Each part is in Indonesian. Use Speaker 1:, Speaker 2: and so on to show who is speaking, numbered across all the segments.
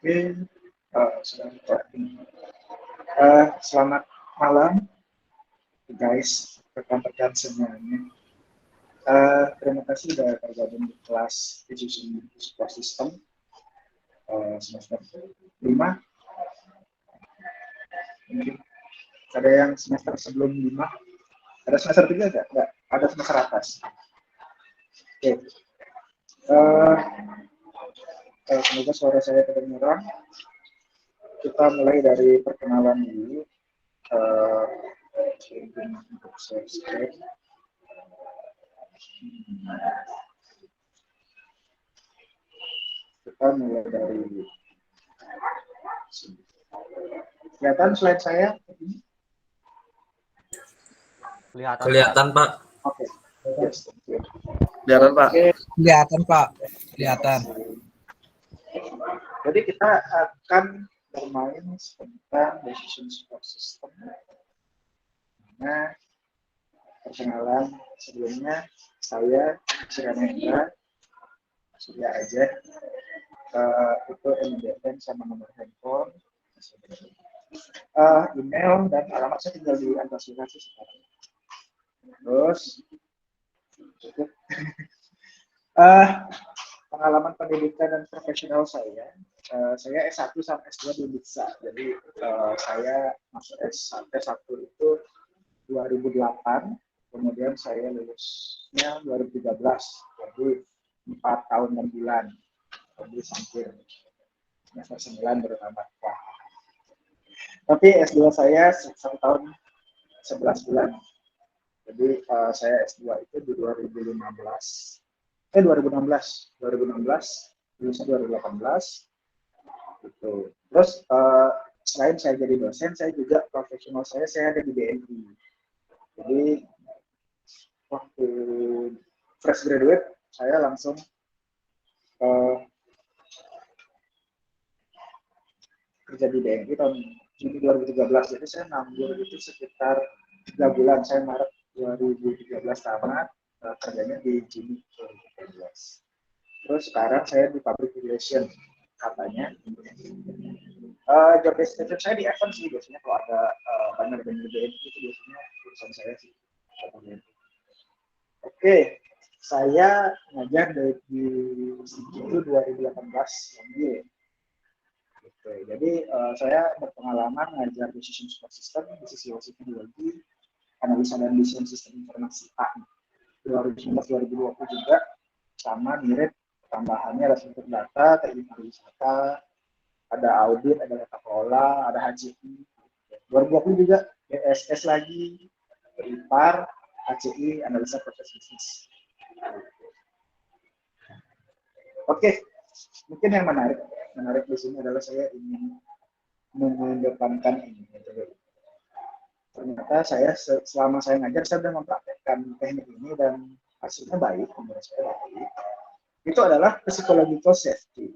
Speaker 1: Oke, sudah recording. Selamat malam, guys, rekan-rekan semuanya. Terima kasih sudah tergabung di kelas Education Support System semester 5. Mungkin ada yang semester sebelum 5. Ada semester 3 enggak? Enggak, ada semester atas. Oke. Semoga suara saya terdengar. Kita mulai dari perkenalan dulu. Untuk share screen. Kita mulai dari sini. Kelihatan slide saya?
Speaker 2: Kelihatan, Pak.
Speaker 1: Oke. Yes,
Speaker 2: Kelihatan, Pak.
Speaker 3: Kelihatan, Pak. Kelihatan.
Speaker 1: Jadi kita akan bermain tentang decision support system. Nah, perkenalan sebelumnya saya Sirana Surya aja. Itu MDN sama nomor handphone, email dan alamat saya tinggal di antasirasi sekarang. Terus pengalaman pendidikan dan profesional saya S1 sampai S2 di Unisa. Jadi saya masuk S1 itu 2008, kemudian saya lulusnya 2013. Jadi 4 tahun 6 bulan. Jadi sampai semester 9 baru tamat. Tapi S2 saya 1 tahun 11 bulan. Jadi saya S2 itu di 2016, lulusnya 2018. Gitu. Terus selain saya jadi dosen, saya juga profesional saya ada di BNI. Jadi waktu fresh graduate, saya langsung kerja di BNI tahun Juni 2013. Jadi saya nganggur itu sekitar 3 bulan. Saya Maret 2013 tamat, kerjanya di Juni 2013. Terus sekarang saya di public relation katanya. Job description saya di event sih biasanya kalau ada banner-banner BNI itu biasanya urusan saya sih. Oke, saya ngajar dari itu 2018 MBA. Oke, jadi saya berpengalaman ngajar decision support system, decision teknologi, analisa dan desain sistem informasi A 2019-2020 juga, sama mirip tambahannya ada struktur data, teknik pariwisata, ada audit, ada tata kelola, ada HCI. 2020 juga BSS lagi, IPAR, HCI, analisa proses bisnis. Oke, mungkin yang menarik di sini adalah saya ingin mengedepankan ini. Ternyata saya selama saya ngajar saya sudah mempraktekkan teknik ini dan hasilnya baik, menurut saya baik. Itu adalah psychological safety,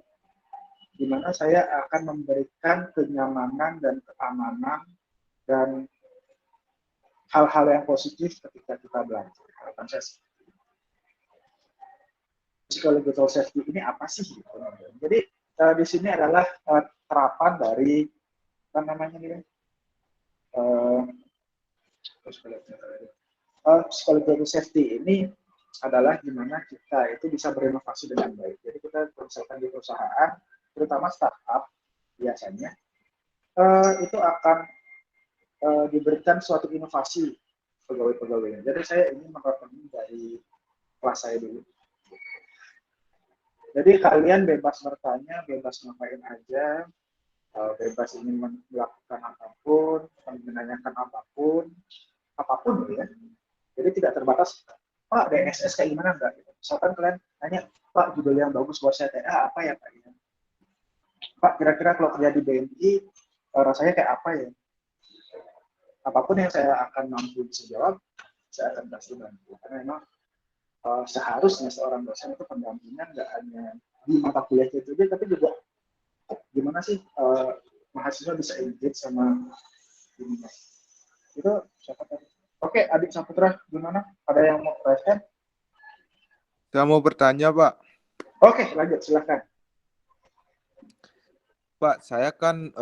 Speaker 1: di mana saya akan memberikan kenyamanan dan keamanan dan hal-hal yang positif ketika kita belajar. Harapan saya psychological safety ini apa sih? Jadi di sini adalah terapan dari apa namanya ini? Psychological safety ini adalah gimana kita itu bisa berinovasi dengan baik. Jadi kita misalkan di perusahaan, terutama startup biasanya itu akan diberikan suatu inovasi pegawai-pegawainya. Jadi saya ingin menerapkan ini dari kelas saya dulu. Jadi kalian bebas bertanya, bebas ngapain aja, bebas ingin melakukan apapun, menanyakan apapun ya. Jadi tidak terbatas, Pak DSS kayak gimana enggak? Misalkan kalian tanya, Pak judul yang bagus buat saya TA apa ya Pak? Pak kira-kira kalau kerja di BNI rasanya kayak apa ya? Apapun yang saya akan mampu bisa jawab, saya akan pasti bantu. Karena memang seharusnya seorang dosen itu pendampingan nggak hanya di mata kuliah itu aja, tapi juga gimana sih mahasiswa bisa engage sama ini. Itu siapa tadi? Oke, Adik Saputra, gimana? Ada yang mau question?
Speaker 4: Saya mau bertanya, Pak.
Speaker 1: Oke, lanjut, silakan.
Speaker 4: Pak, saya kan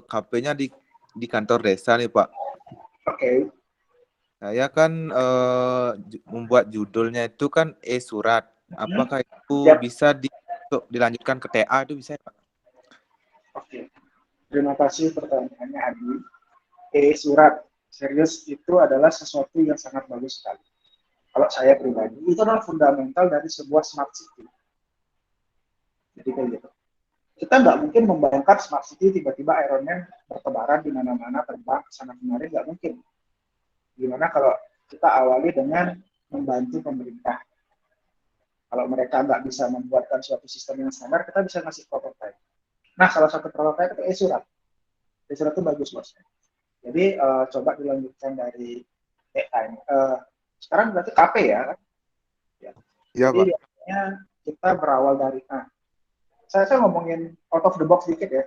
Speaker 4: KP-nya di kantor desa nih, Pak.
Speaker 1: Oke.
Speaker 4: Saya kan membuat judulnya itu kan surat. Apakah itu
Speaker 1: Yap.
Speaker 4: bisa dilanjutkan ke TA itu bisa, Pak?
Speaker 1: Oke. Terima kasih pertanyaannya, Adi. Surat serius itu adalah sesuatu yang sangat bagus sekali. Kalau saya pribadi, itu adalah fundamental dari sebuah smart city. Jadi kayak gitu. Kita nggak mungkin membayangkan smart city tiba-tiba Iron Man bertebaran di mana-mana terbang sana kemari, nggak mungkin. Gimana kalau kita awali dengan membantu pemerintah. Kalau mereka nggak bisa membuatkan suatu sistem yang standar, kita bisa ngasih prototipe. Nah, salah satu prototipe itu surat. Surat itu bagus, bos. Jadi coba dilanjutkan dari ini. Sekarang berarti KP ya, kan? Ya.
Speaker 4: Ya,
Speaker 1: Jadi
Speaker 4: Pak.
Speaker 1: biasanya kita berawal dari saya ngomongin out of the box dikit ya.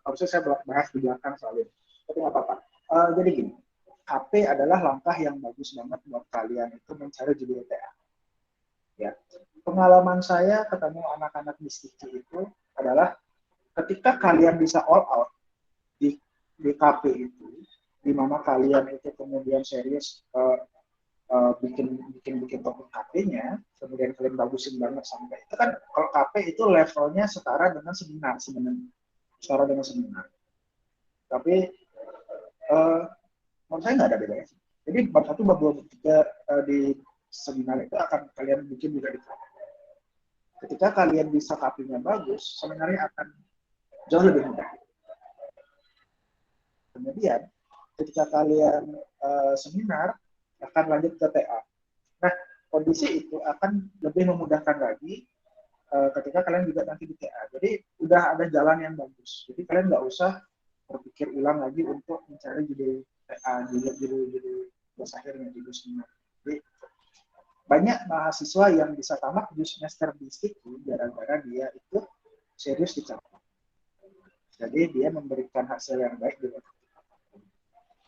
Speaker 1: Harusnya saya bahas di belakang soal ini. Tapi nggak apa-apa. Jadi gini, KP adalah langkah yang bagus banget buat kalian itu mencari judul TA. Ya. Pengalaman saya ketemu anak-anak di Stiki itu adalah ketika kalian bisa all out di KP itu, di mana kalian itu kemudian serius bikin topik KP-nya, kemudian kalian bagusin banget sampai itu kan kalau KP itu levelnya setara dengan seminar sebenarnya, setara dengan seminar. Tapi menurut saya nggak ada bedanya. Jadi bab 1, bab 2, bab 3 di seminar itu akan kalian bikin juga di KP. Ketika kalian bisa KP-nya bagus, seminarnya akan jauh lebih mudah. Kemudian ketika kalian seminar akan lanjut ke TA. Nah, kondisi itu akan lebih memudahkan lagi ketika kalian juga nanti di TA. Jadi udah ada jalan yang bagus. Jadi kalian nggak usah berpikir ulang lagi untuk mencari judul TA, judul bahasa akhirnya, judul seminar. Jadi banyak mahasiswa yang bisa tamat di semester di situ gara-gara dia itu serius dicapai. Jadi dia memberikan hasil yang baik di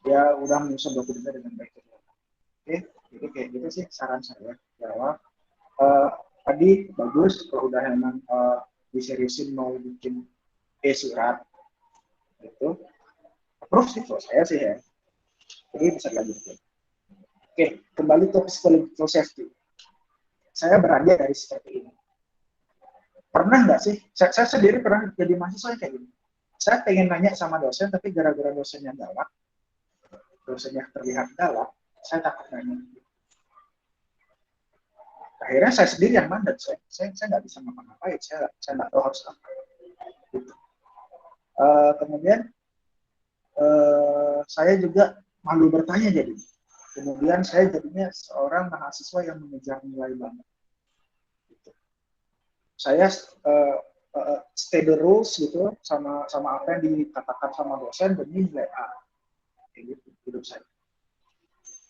Speaker 1: dia udah menyusun dokumennya dengan baik. Oke, jadi kayak gitu sih saran saya bahwa tadi bagus kalau udah emang diseriusin mau bikin surat itu approve sih kalau saya sih ya, jadi bisa lanjutin. Oke, kembali ke psychological safety. Saya beranjak dari seperti ini. Pernah nggak sih, saya sendiri pernah jadi mahasiswa kayak gini. Saya pengen nanya sama dosen, tapi gara-gara dosennya galak, dosennya terlihat galak, saya takut nanya. Akhirnya saya sendiri yang mandat, saya nggak bisa ngapa-ngapain, saya nggak tahu harus apa. Gitu. Kemudian saya juga malu bertanya jadi. Kemudian saya jadinya seorang mahasiswa yang mengejar nilai banget. Gitu. Saya stay the rules gitu sama apa yang dikatakan sama dosen demi nilai A. Kayak gitu hidup saya.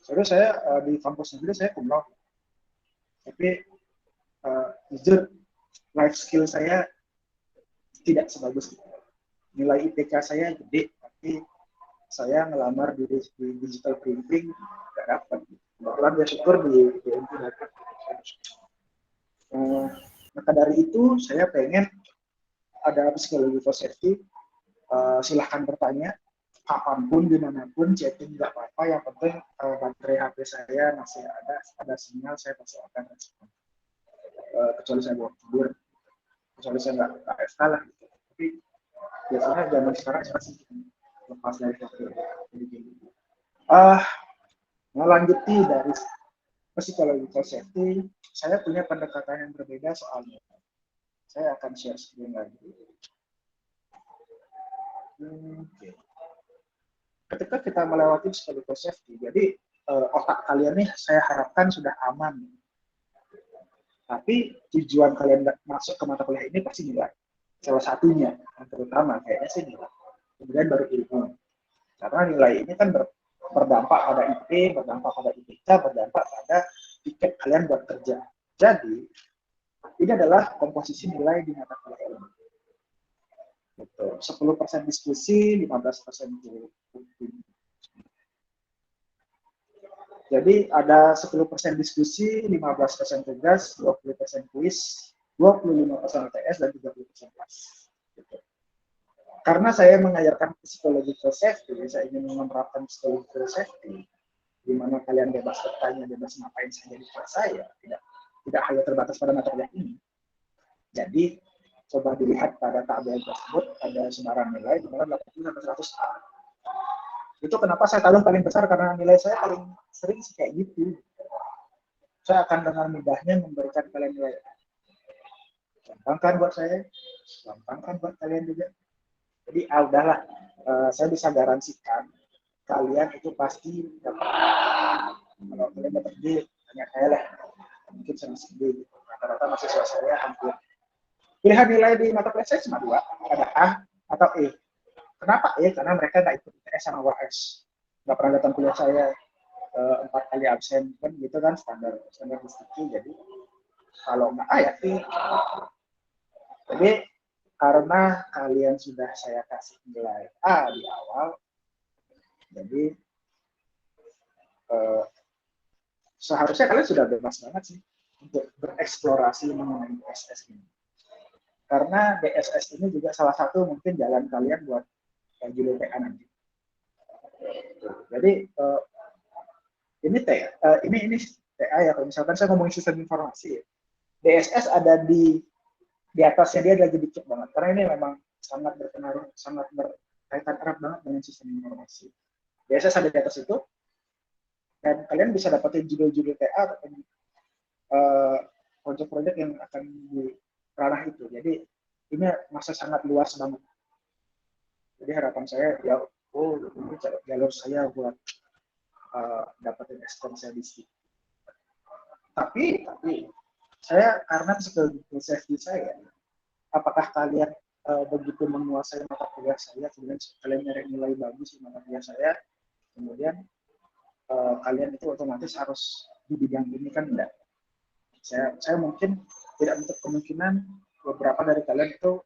Speaker 1: Soalnya saya di kampus negeri saya cum laude. Tapi jujur life skill saya tidak sebagus itu. Nilai IPK saya gede, tapi saya ngelamar di digital printing nggak dapat. Kebetulan dia syukur di BMP dapat. Maka dari itu saya pengen ada psychological safety. Silahkan bertanya kapanpun, dimanapun, chatting nggak apa-apa. Yang penting baterai HP saya masih ada sinyal, saya pasti akan respon. Kecuali saya bawa tidur, kecuali saya nggak AFK lah gitu. Tapi biasanya zaman sekarang masih lepas dari HP. Melanjuti dari psychological safety, saya punya pendekatan yang berbeda soalnya. Saya akan share screen lagi. Ketika kita melewati psychological safety, jadi otak kalian nih saya harapkan sudah aman. Tapi tujuan kalian masuk ke mata kuliah ini pasti nilai. Salah satunya, yang terutama kayaknya sih nilai. Kemudian baru ilmu. Karena nilai ini kan berdampak pada IP, berdampak pada IPK, berdampak pada tiket kalian buat kerja. Jadi, ini adalah komposisi nilai di mata kuliah ilmu. 10% diskusi, 15% bukti. Jadi ada 10% diskusi, 15% tugas, 20% kuis, 25% UTS, dan 30% kelas. Gitu. karena saya mengajarkan psychological safety, saya ingin menerapkan psychological safety, di mana kalian bebas bertanya, bebas ngapain saja di kelas saya, tidak hanya terbatas pada mata kuliah ini. Jadi coba dilihat pada tabel tersebut ada sebaran nilai di mana 80 sampai 100 A. Itu kenapa saya taruh paling besar, karena nilai saya paling sering sih kayak gitu. Saya akan dengan mudahnya memberikan kalian nilai A. Gampang kan buat saya, gampang kan buat kalian juga. Jadi udahlah, saya bisa garansikan kalian itu pasti dapat. Kalau kalian dapat D, tanya saya lah, mungkin saya masih D. Rata-rata mahasiswa saya hampir pilihan nilai di mata kuliah saya cuma 2, ada A atau E. Kenapa E? Karena mereka nggak ikut ITS sama UAS, nggak pernah datang kuliah saya, 4 kali absen kan gitu kan, standar institusi. Jadi kalau nggak A ya E. Jadi karena kalian sudah saya kasih nilai A di awal, jadi seharusnya kalian sudah bebas banget sih untuk bereksplorasi mengenai DSS ini. Karena DSS ini juga salah satu mungkin jalan kalian buat judul TA nanti. Jadi ini TA ya, kalau misalkan saya ngomongin sistem informasi ya. DSS ada di atasnya, dia lagi dikit banget, karena ini memang sangat berpengaruh, sangat berkaitan erat banget dengan sistem informasi. DSS ada di atas itu, dan kalian bisa dapetin judul-judul TA ataupun proyek-proyek yang akan di ranah itu. Jadi ini masih sangat luas banget. Jadi harapan saya ya, ini jalur saya buat dapetin ekstensi. Tapi saya karena psikologi safety saya, apakah kalian begitu menguasai mata kuliah saya, kemudian kalian nyari nilai bagus di mata kuliah saya, kemudian kalian itu otomatis harus di bidang ini kan enggak. Saya mungkin tidak menutup kemungkinan beberapa dari kalian itu,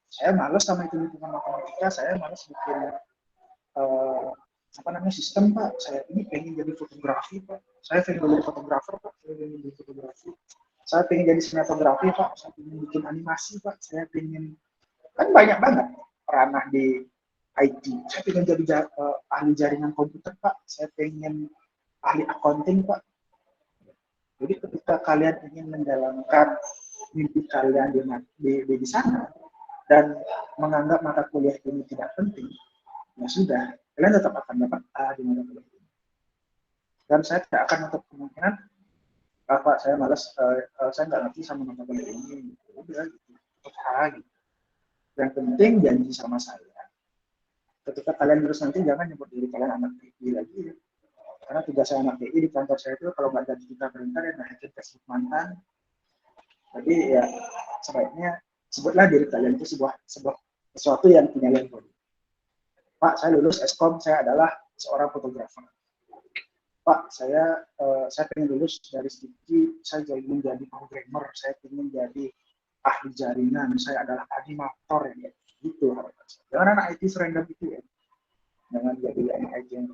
Speaker 1: saya malas sama hitung-hitungan matematika, saya malas bikin sistem Pak, saya ini pengen jadi fotografi Pak, saya pengen jadi fotografer Pak, saya pengen jadi fotografi, saya pengen jadi sinematografi Pak, saya pengen bikin animasi Pak, saya pengen, kan banyak banget ranah di IT, saya pengen jadi ahli jaringan komputer Pak, saya pengen ahli accounting Pak. Jadi ketika kalian ingin menjalankan mimpi kalian di sana dan menganggap mata kuliah ini tidak penting, ya sudah, kalian tetap akan dapat A di mata kuliah ini. Dan saya tidak akan menutup kemungkinan, Pak saya malas, saya nggak ngerti sama mata kuliah ini, udah gitu, tetap A gitu. Yang penting janji sama saya, ketika kalian lulus nanti jangan nyebut diri kalian anak TI lagi ya. Karena tugas saya anak TI di kantor saya itu kalau nggak jadi kita perintah ya naikin Facebook mantan. Jadi ya sebaiknya sebutlah diri kalian itu sesuatu yang punya label. Pak, saya lulus Eskom, saya adalah seorang fotografer. Pak, saya pengen lulus dari Stiki, saya ingin jadi programmer, saya ingin jadi ahli jaringan, saya adalah animator ya. Gitu harapan saya. Jangan anak IT serendam itu ya. Jangan jadi anak IT yang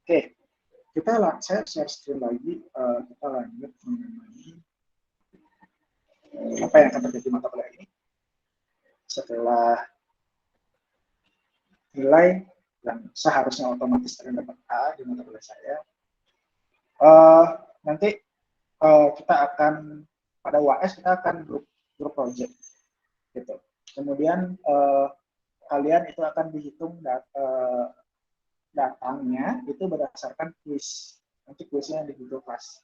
Speaker 1: Oke, saya share screen lagi, kita lanjut mengenai apa yang akan terjadi mata kuliah ini. Setelah nilai dan seharusnya otomatis kalian dapat A di mata kuliah saya, nanti kita akan pada UAS kita akan grup project, gitu. Kemudian kalian itu akan dihitung datangnya itu berdasarkan kuis. Nanti kuisnya di Google Class.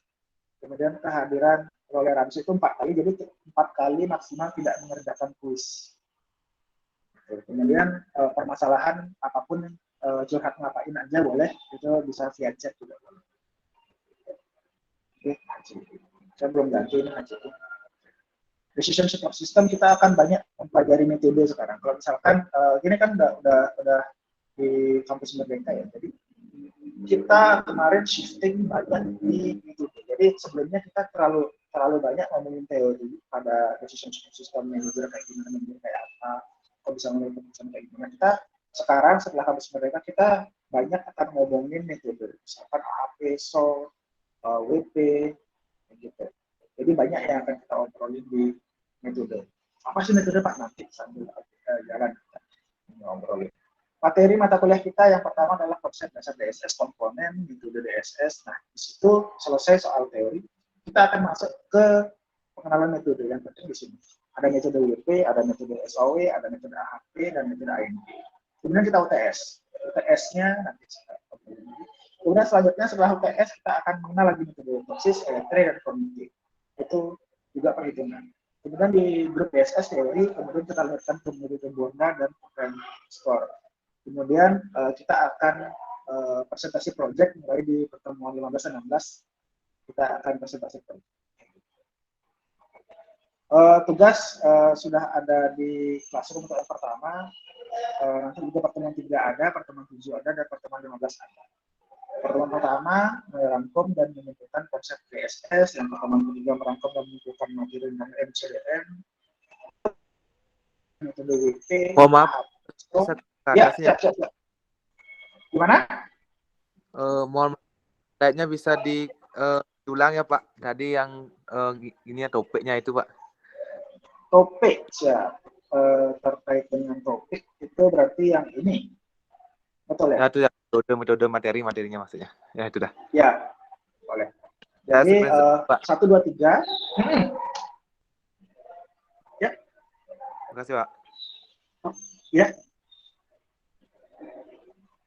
Speaker 1: Kemudian kehadiran toleransi itu 4 kali, jadi 4 kali maksimal tidak mengerjakan kuis. Kemudian permasalahan apapun, curhat ngapain aja boleh, itu bisa via chat juga boleh. Oke, saya belum ganti ini aja. Decision support system kita akan banyak mempelajari metode sekarang. Kalau misalkan gini kan udah di kampus Merdeka ya. Jadi kita kemarin shifting banyak di metode. Jadi sebelumnya kita terlalu banyak ngomongin teori pada decision support system, manager kayak gimana, manager kayak apa, kok bisa ngomongin keputusan kayak gimana. Kita sekarang setelah kampus Merdeka kita banyak akan ngomongin metode. Misalkan AHP, SOL, WP, gitu. Jadi banyak yang akan kita obrolin di metode. Apa sih metode Pak? Nanti sambil jalan ngobrol. Materi mata kuliah kita yang pertama adalah konsep dasar DSS, komponen, metode DSS. Nah, di situ selesai soal teori, kita akan masuk ke pengenalan metode yang penting di sini. Ada metode WP, ada metode SOW, ada metode AHP, dan metode ANP. Kemudian kita UTS. UTS-nya nanti kita. Kemudian selanjutnya setelah UTS kita akan mengenal lagi metode toksis, elektrik, dan kognitif. Itu juga perhitungan. Kemudian di grup DSS teori, kemudian kita lihatkan metode Borda dan skor. Kemudian kita akan presentasi project mulai di pertemuan 15-16 kita akan presentasi project. Tugas sudah ada di classroom untuk yang pertama, nanti juga pertemuan 3 ada, pertemuan 7 ada, dan pertemuan 15 ada. Pertemuan pertama merangkum dan menentukan konsep DSS, yang pertemuan ketiga merangkum dan menentukan materi dan MCDM, metode WP.
Speaker 4: Maaf.
Speaker 1: Ya, siap. Gimana?
Speaker 4: Mohon kayaknya bisa diulang ya Pak. Tadi yang ini ya topiknya itu Pak.
Speaker 1: Topik, siap. Terkait dengan topik itu berarti yang ini. Betul ya?
Speaker 4: Ya itu ya metode materinya maksudnya. Ya itu dah.
Speaker 1: Ya, boleh. Jadi 1, 2, 3. Ya.
Speaker 4: Terima kasih Pak.
Speaker 1: Ya.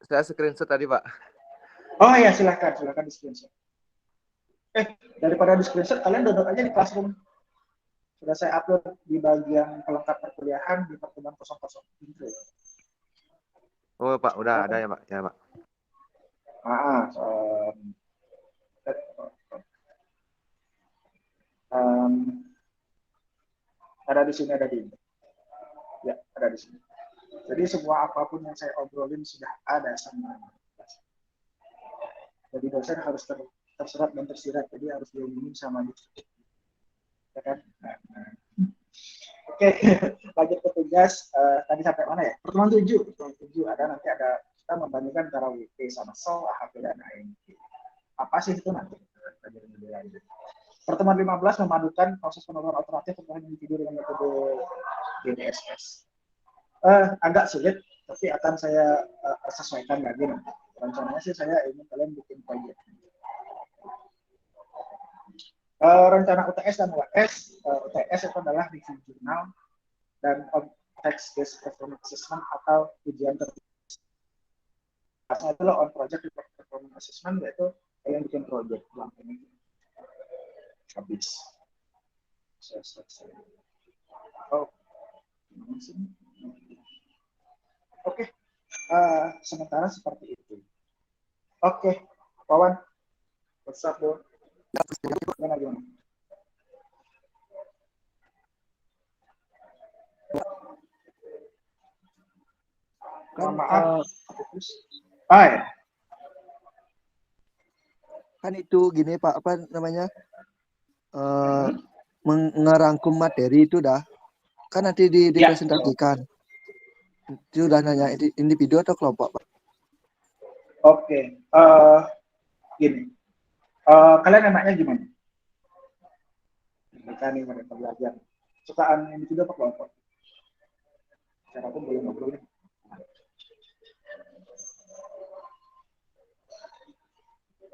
Speaker 4: Saya screenshot tadi Pak.
Speaker 1: Oh ya, silakan di screenshot. Daripada di screenshot, kalian duduk aja di classroom. Sudah saya upload di bagian pelengkap perkuliahan di pertemuan 00.
Speaker 4: Oh Pak, udah ada ya Pak. Ya Pak.
Speaker 1: Ada di sini, ada di ini. Ya, ada di sini. Jadi semua apapun yang saya obrolin sudah ada sama. Jadi dosen harus terserap dan tersirat, jadi harus diomongin sama dosen. Ya kan? Oke, lanjut ke tugas. Tadi sampai mana ya? Pertemuan 7 ada nanti ada kita membandingkan antara WP sama SOW, AHP dan ANP. Apa sih itu nanti? Pertemuan 15 memadukan proses penelusuran alternatif terkait individu dengan metode DSS. Agak sulit, tapi akan saya sesuaikan lagi nanti. Rencananya sih saya ingin kalian bikin proyek. Rencana UTS dan UAS, UTS itu adalah review jurnal dan text-based performance assessment atau ujian tertulis. Itu adalah on project performance assessment, yaitu kalian bikin proyek dalam ini. Habis. Saya selesai. Oke. Sementara seperti itu. Oke, Wawan. WhatsApp dulu. Gimana? Maaf. Ya.
Speaker 5: Kan itu gini Pak, apa namanya? Mengerangkum materi itu dah. Kan nanti dipresentasikan. Itu udah nanya individu atau kelompok, Pak?
Speaker 1: Oke. Gini. Kalian enaknya gimana? Mereka nih mereka belajar. Sukaan individu apa kelompok? Cara pun boleh ngobrol.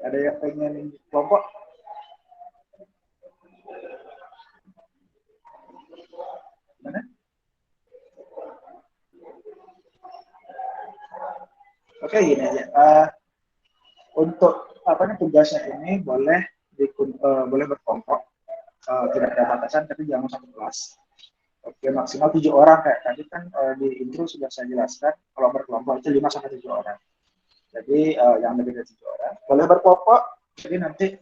Speaker 1: Ada yang pengen kelompok? Mana? Oke, gini aja. Untuk tugasnya ini boleh berkelompok, tidak ada batasan, tapi jangan satu kelas. Oke, maksimal 7 orang kayak tadi kan di intro sudah saya jelaskan. Kalau berkelompok itu 5-7 orang. Jadi yang lebih dari 7 orang boleh berkelompok. Jadi nanti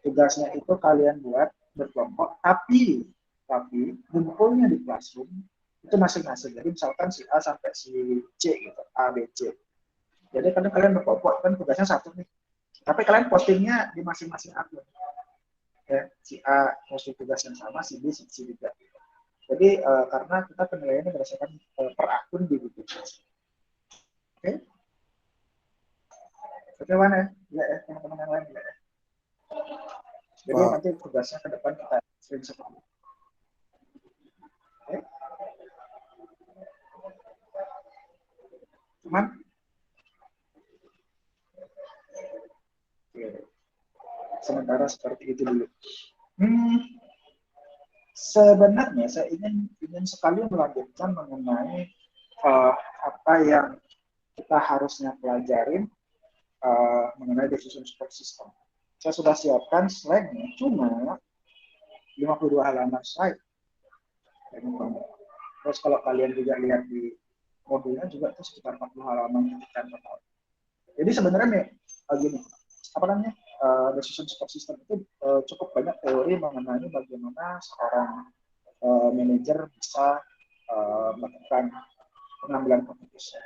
Speaker 1: tugasnya itu kalian buat berkelompok, tapi kumpulnya di classroom itu masing-masing. Jadi misalkan si A sampai si C gitu, A, B, C. Jadi kalian berkelompok kan tugasnya satu nih. Tapi kalian postingnya di masing-masing akun. Ya, si A posting tugas yang sama, si B, si C juga. Jadi karena kita penilaiannya berdasarkan per akun di Google. Oke? Bagaimana ya? Ya, teman-teman yang lain ya. Jadi nanti tugasnya ke depan kita screenshot. Oke? cara seperti itu dulu. Sebenarnya saya ingin sekali melanjutkan mengenai apa yang kita harusnya pelajarin mengenai decision support system. Saya sudah siapkan slide-nya, cuma 52 halaman slide. Terus kalau kalian juga lihat di modulnya juga itu sekitar 40 halaman kan total. Jadi sebenarnya nih gini, apa namanya decision support system itu cukup banyak teori mengenai bagaimana seorang manajer bisa melakukan pengambilan keputusan.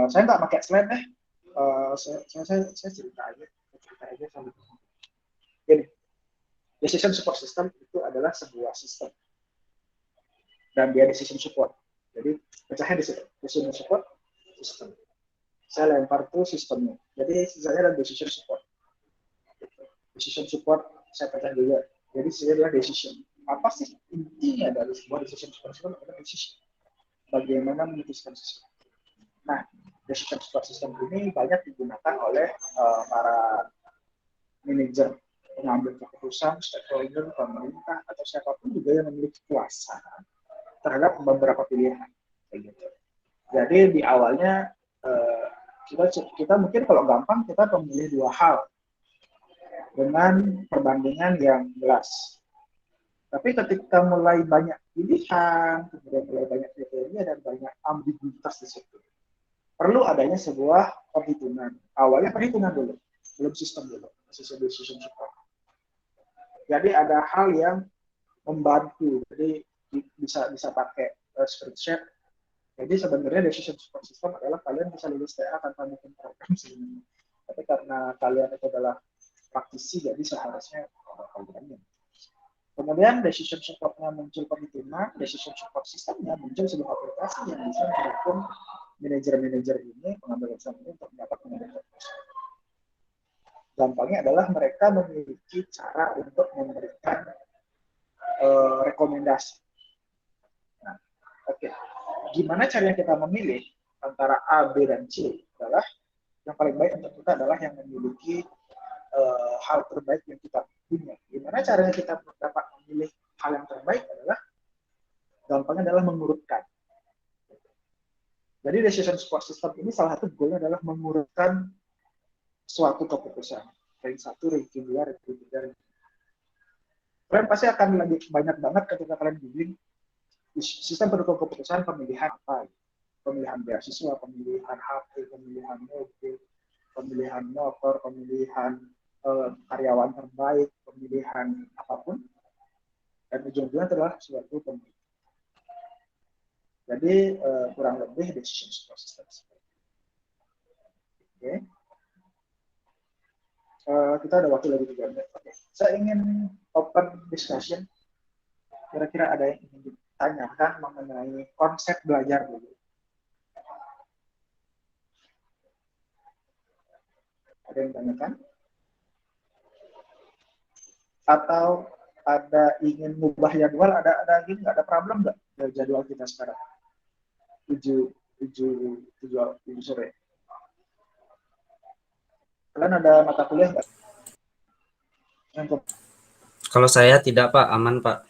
Speaker 1: Saya nggak pakai slide deh, saya cerita aja sama gini. Decision support system itu adalah sebuah sistem dan dia decision support. Jadi pecahnya di situ, decision support system. Saya lempar tuh sistemnya. Jadi sisanya adalah decision support. Decision support saya pecah juga. Jadi sisanya adalah decision. Apa sih intinya dari sebuah decision support system? Adalah decision. Bagaimana memutuskan sesuatu. Nah, decision support system ini banyak digunakan oleh para manajer pengambil keputusan, stakeholder, pemerintah, atau siapapun juga yang memiliki kuasa terhadap beberapa pilihan. Jadi di awalnya kita mungkin kalau gampang kita memilih dua hal dengan perbandingan yang jelas. Tapi ketika mulai banyak pilihan, kemudian mulai banyak kriteria dan banyak ambiguitas di situ, perlu adanya sebuah perhitungan. Awalnya perhitungan dulu, belum sistem dulu, sistem decision support. Jadi ada hal yang membantu, jadi bisa pakai spreadsheet. Jadi sebenarnya decision support system adalah kalian bisa lulus TA tanpa bikin program sebenarnya. Tapi karena kalian itu adalah praktisi, jadi seharusnya kalian. Kemudian decision support-nya muncul perhitungan, decision support system-nya muncul sebuah aplikasi yang bisa mendukung manajer-manajer ini, pengambil keputusan ini untuk mendapat pengambil keputusan. Gampangnya adalah mereka memiliki cara untuk memberikan rekomendasi. Nah, oke. Gimana caranya kita memilih antara A, B, dan C adalah yang paling baik untuk kita adalah yang memiliki hal terbaik yang kita punya. Gimana caranya kita dapat memilih hal yang terbaik adalah gampangnya adalah mengurutkan. Jadi decision support system ini salah satu goalnya adalah mengurutkan suatu keputusan. Ranking 1, ranking 2, ranking 3. Kalian pasti akan lebih banyak banget ketika kalian googling sistem pendukung keputusan pemilihan apa. Pemilihan beasiswa, pemilihan HP, pemilihan mobil, pemilihan motor, pemilihan karyawan terbaik, pemilihan apapun. Dan ujung-ujungnya adalah suatu pemilihan. Jadi kurang lebih decision support system. Oke. Kita ada waktu lagi 3 menit. Oke. Saya ingin open discussion. Kira-kira ada yang ingin ditanyakan mengenai konsep belajar dulu. Ada yang tanyakan? Atau ada ingin mengubah jadwal? Ada ini nggak ada problem nggak dari jadwal kita sekarang? 7 sore. Kalian ada mata kuliah nggak?
Speaker 2: Kalau saya tidak, Pak. Aman, Pak.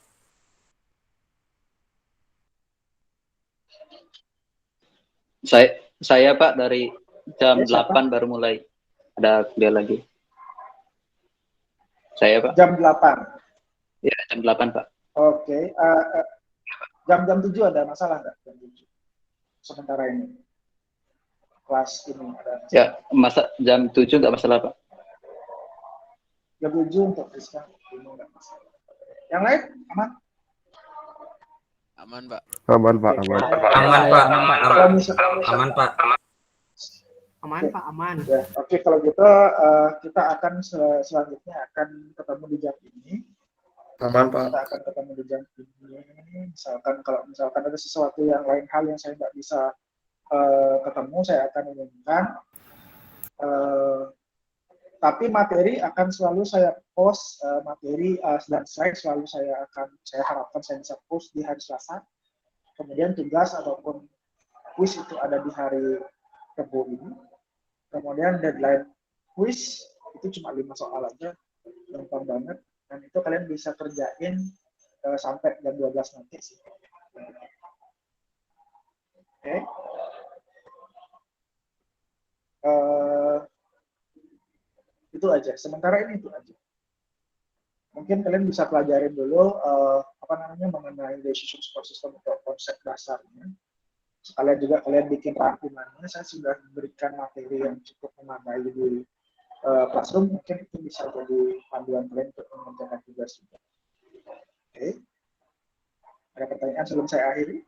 Speaker 6: Saya Pak dari jam 8 baru mulai ada kuliah lagi. Saya Pak.
Speaker 1: Jam 8.
Speaker 6: Ya, jam 8 Pak.
Speaker 1: Oke. Jam 7 ada masalah nggak? Jam 7. Sementara ini. Kelas ini ada.
Speaker 6: Ya, jam 7 nggak masalah Pak.
Speaker 1: Jam 7 untuk Rizka ini nggak masalah. Yang lain aman?
Speaker 7: Aman, Pak.
Speaker 8: Aman, Pak.
Speaker 2: Aman, Pak. Aman, Pak.
Speaker 1: Aman, Pak.
Speaker 9: Aman, Pak. Aman.
Speaker 1: Ya, oke, kalau gitu kita akan selanjutnya akan ketemu di jam ini.
Speaker 8: Aman, Pak.
Speaker 1: Kita akan ketemu di jam ini. Kalau misalkan ada sesuatu yang lain hal yang saya nggak bisa ketemu, saya akan umumkan. Tapi materi akan selalu saya post, materi dan slide selalu saya harapkan saya bisa post di hari Selasa. Kemudian tugas ataupun quiz itu ada di hari Rabu ini. Kemudian deadline quiz Itu cuma 5 soal aja, gampang banget. Dan itu kalian bisa kerjain sampai jam 12 nanti sih. Oke. Itu aja. Sementara ini itu aja. Mungkin kalian bisa pelajarin dulu mengenai decision support system untuk konsep dasarnya. Sekalian juga kalian bikin rangkumannya. Saya sudah memberikan materi yang cukup memadai di Classroom. Mungkin itu bisa jadi panduan kalian untuk mengerjakan tugas juga. Oke. Ada pertanyaan sebelum saya akhiri?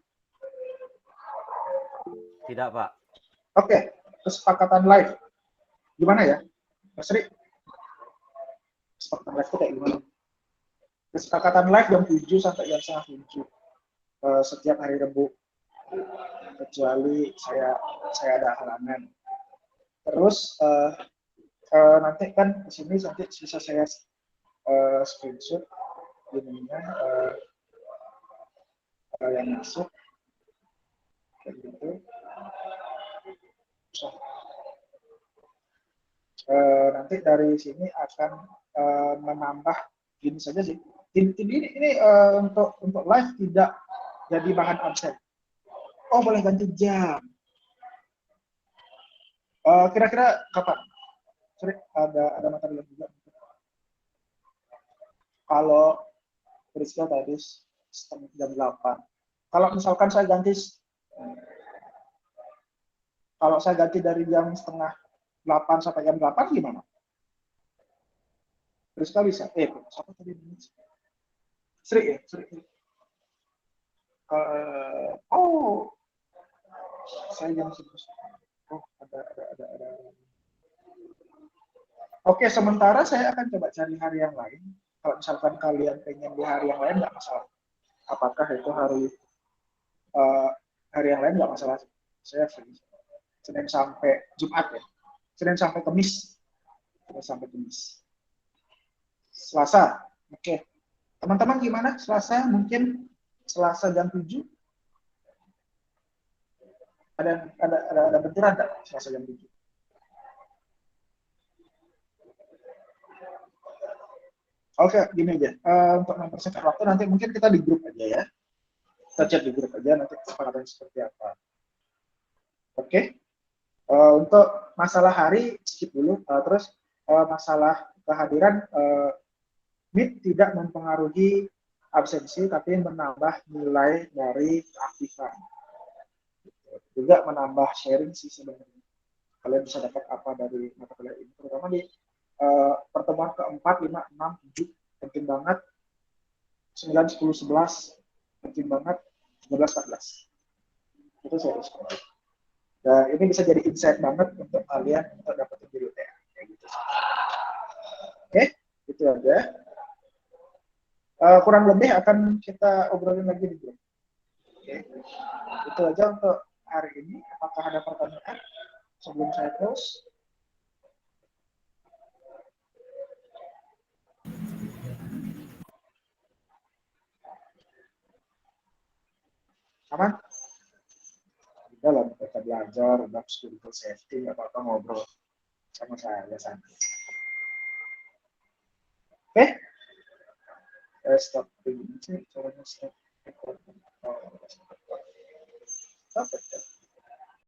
Speaker 7: Tidak, Pak.
Speaker 1: Oke. Kesepakatan live. Gimana ya? Mas Ri? Kesepakatan live itu kayak gimana? Kesepakatan live jam 7 sampai jam setengah 7 setiap hari Rabu, kecuali saya ada halangan. Terus nanti kan di sini nanti bisa saya screenshot ininya yang masuk kayak gitu. Nanti dari sini akan menambah gini saja sih. Ini untuk live tidak jadi bahan absen. Oh, boleh ganti jam. Kira-kira kapan? Sorry, ada materi lain juga. Kalau Rizka tadi setengah jam 8. Kalau misalkan saya ganti dari jam setengah 8 sampai jam 8 gimana? Rizka bisa? Siapa tadi? Sri ya? Sri. Saya jam 11. Oh, ada. Oke, sementara saya akan coba cari hari yang lain. Kalau misalkan kalian pengen di hari yang lain, nggak masalah. Apakah itu hari yang lain nggak masalah. Saya free. Senin sampai Jumat ya. Senin sampai Kamis. Selasa. Oke. Teman-teman gimana? Selasa mungkin Selasa jam 7. Ada benturan nggak Selasa jam 7? Oke, gini aja. Untuk mempersingkat waktu nanti mungkin kita di grup aja ya. Kita chat di grup aja nanti kesepakatan seperti apa. Oke. Untuk masalah hari skip dulu. Terus masalah kehadiran Meet tidak mempengaruhi absensi tapi menambah nilai dari keaktifan. Juga menambah sharing sih sebenarnya. Kalian bisa dapat apa dari mata kuliah ini, terutama di pertemuan keempat, 5, 6, 7 penting banget, 9, 10, 11 penting banget, 13, 14 itu serius. Dan ini bisa jadi insight banget untuk kalian untuk dapetin di UTR kayak gitu. Oke, itu aja. Kurang lebih akan kita obrolin lagi di grup. Oke, itu aja untuk hari ini. Apakah ada pertanyaan sebelum saya close? Aman? Udah lah, kita belajar, udah physical safety, nggak apa-apa ngobrol sama saya santai. Oke? Stop ini sih, caranya stop. Stop.